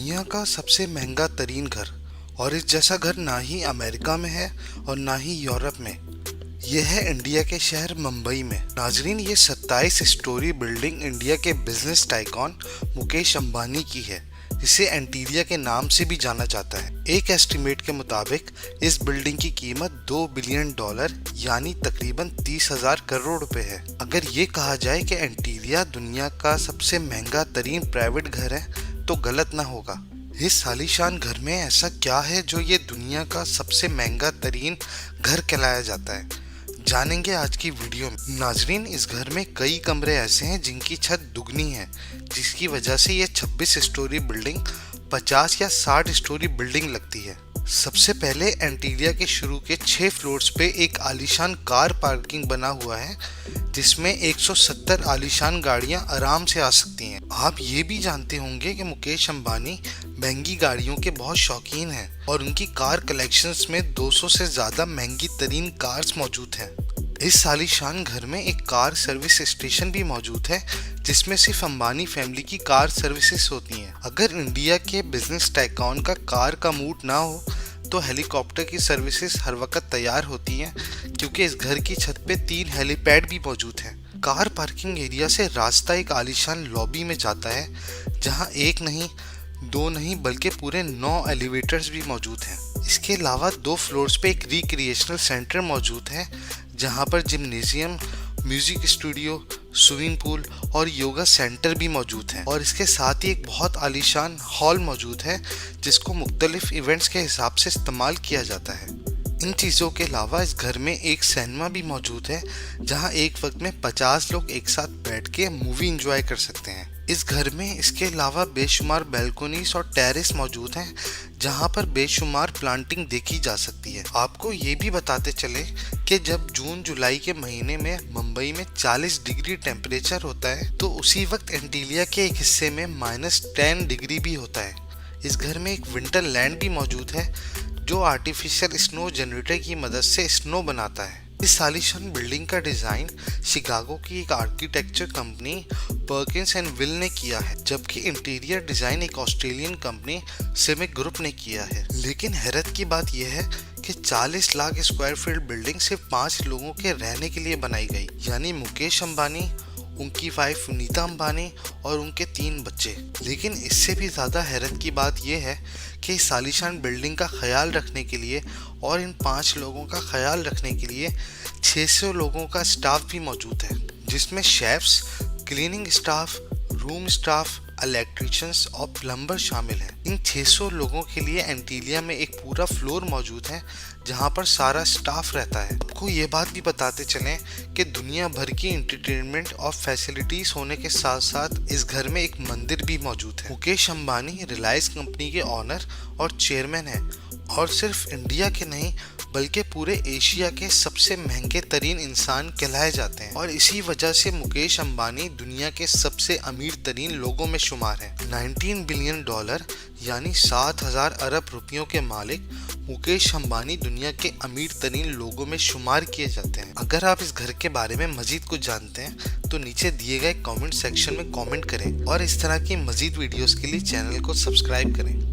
दुनिया का सबसे महंगा तरीन घर, और इस जैसा घर ना ही अमेरिका में है और ना ही यूरोप में। यह है इंडिया के शहर मुंबई में। नाजरीन, ये 27 स्टोरी बिल्डिंग इंडिया के बिजनेस टाइकॉन मुकेश अंबानी की है, जिसे एंटीरिया के नाम से भी जाना जाता है। एक एस्टिमेट के मुताबिक इस बिल्डिंग की कीमत $2 बिलियन यानी तकरीबन 30,000 करोड़ रुपए है। अगर ये कहा जाए कि एंटीरिया दुनिया का सबसे महंगा तरीन प्राइवेट घर है तो गलत ना होगा। इस आलीशान घर में ऐसा क्या है जो ये दुनिया का सबसे महंगा तरीन घर कहलाया जाता है, जानेंगे आज की वीडियो में। नाजरीन, इस घर में कई कमरे ऐसे हैं जिनकी छत दुगनी है, जिसकी वजह से ये 26 स्टोरी बिल्डिंग 50 या 60 स्टोरी बिल्डिंग लगती है। सबसे पहले एंटीरिया के शुरू के 6 फ्लोर्स पे एक आलीशान कार पार्किंग बना हुआ है, जिसमें 170 आलीशान गाड़ियां आराम से आ सकती हैं। आप ये भी जानते होंगे कि मुकेश अंबानी महंगी गाड़ियों के बहुत शौकीन हैं और उनकी कार कलेक्शंस में 200 से ज्यादा महंगी तरीन कार्स मौजूद हैं। इस आलीशान घर में एक कार सर्विस स्टेशन भी मौजूद है, जिसमें सिर्फ अंबानी फैमिली की कार सर्विसेज होती हैं। अगर इंडिया के बिजनेस टाइकॉन का कार का मूड ना हो तो हेलीकॉप्टर की सर्विसेज हर वक्त तैयार होती हैं, क्योंकि इस घर की छत पे 3 हेलीपैड भी मौजूद हैं। कार पार्किंग एरिया से रास्ता एक आलीशान लॉबी में जाता है, जहां एक नहीं, 2 नहीं बल्कि पूरे 9 एलिवेटर्स भी मौजूद हैं। इसके अलावा 2 फ्लोर्स पे एक रिक्रिएशनल सेंटर मौजूद है, जहां पर gymnasium, music studio, swimming pool और योगा सेंटर भी मौजूद है। और इसके साथ ही एक बहुत आलीशान हॉल मौजूद है, जिसको मुख्तलिफ इवेंट्स के हिसाब से इस्तेमाल किया जाता है। इन चीज़ों के अलावा इस घर में एक सिनेमा भी मौजूद है, जहां एक वक्त में 50 लोग एक साथ बैठ के मूवी एंजॉय कर सकते हैं। इस घर में इसके अलावा बेशुमार बैल्कोनीज और टेरेस मौजूद हैं, जहां पर बेशुमार प्लांटिंग देखी जा सकती है। आपको ये भी बताते चले कि जब जून जुलाई के महीने में मुंबई में 40 डिग्री टेम्परेचर होता है, तो उसी वक्त एंटीलिया के एक हिस्से में -10 डिग्री भी होता है। इस घर में एक विंटर लैंड भी मौजूद है, जो आर्टिफिशियल स्नो जनरेटर की मदद से स्नो बनाता है। इस आलीशान बिल्डिंग का डिजाइन शिकागो की एक architecture company Perkins and will ने किया है, जबकि इंटीरियर डिजाइन एक ऑस्ट्रेलियन कंपनी सिमिक ग्रुप ने किया है। लेकिन हैरत की बात यह है कि 40 लाख स्क्वायर फीट बिल्डिंग सिर्फ 5 लोगों के रहने के लिए बनाई गई, यानी मुकेश अंबानी, उनकी वाइफ नीता अंबानी और उनके 3 बच्चे। लेकिन इससे भी ज़्यादा हैरत की बात यह है कि इस आलीशान बिल्डिंग का ख्याल रखने के लिए और इन 5 लोगों का ख्याल रखने के लिए 600 लोगों का स्टाफ भी मौजूद है, जिसमें chefs, cleaning staff, room staff, electricians और प्लम्बर शामिल हैं। इन 600 लोगों के लिए एंटीलिया में एक पूरा फ्लोर मौजूद है, जहां पर सारा स्टाफ रहता है। आपको ये बात भी बताते चलें कि दुनिया भर की एंटरटेनमेंट और फैसिलिटीज होने के साथ साथ इस घर में एक मंदिर भी मौजूद है। मुकेश अंबानी रिलायंस कंपनी के ऑनर और चेयरमैन हैं, और सिर्फ इंडिया के नहीं बल्कि पूरे एशिया के सबसे महंगे तरीन इंसान कहलाए जाते हैं। और इसी वजह से मुकेश अंबानी दुनिया के सबसे अमीर तरीन लोगों में शुमार है। $19 बिलियन यानी 7,000 अरब रुपयों के मालिक मुकेश अंबानी दुनिया के अमीर तरीन लोगों में शुमार किए जाते हैं। अगर आप इस घर के बारे में मजीद कुछ जानते हैं तो नीचे दिए गए कमेंट सेक्शन में कमेंट करें, और इस तरह की मजीद वीडियोस के लिए चैनल को सब्सक्राइब करें।